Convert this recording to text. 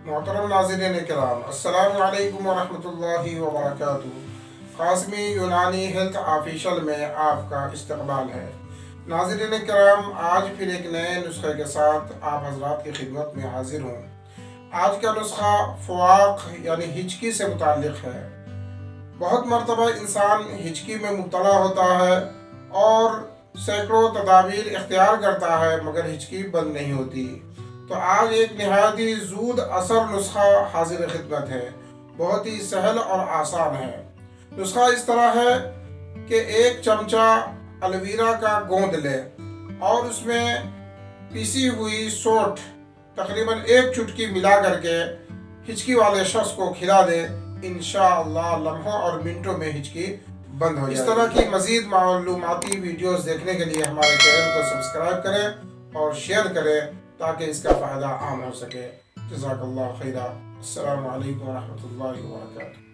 मोहतरम नाज़रीन किराम, अस्सलामु अलैकुम वरहमतुल्लाहि वबरकातुहू। क़ासमी यूनानी हेल्थ ऑफिशियल में आपका इस्तक़बाल है। नाज़रीन किराम, आज फिर एक नए नुस्खे के साथ आप हज़रात की खिदमत में हाजिर हूँ। आज का नुस्खा फ़वाक़ यानी हिचकी से मुताल्लिक़ है। बहुत मरतबा इंसान हिचकी में मुब्तला होता है और सैकड़ों तदाबीर इख्तियार करता है मगर हिचकी बंद नहीं होती। तो आज एक नहायत ही ज़ूद असर नुस्खा हाजिर खिदमत है। बहुत ही सहल और आसान है। नुस्खा इस तरह है कि एक चमचा एलोवेरा का गोंद ले और उसमें पिसी हुई सौंठ तकरीबन एक चुटकी मिला करके हिचकी वाले शख्स को खिला दे। इंशाअल्लाह लम्हों और मिनटों में हिचकी बंद हो जाएगी। इस तरह की मज़ीद मालूमाती वीडियोस देखने के लिए हमारे चैनल को सब्सक्राइब करें और शेयर करें ताकि इसका फ़ायदा आम हो सके। जज़ाकल्लाह खैरा। अस्सलामु अलैकुम व रहमतुल्लाहि व बरकातुहू।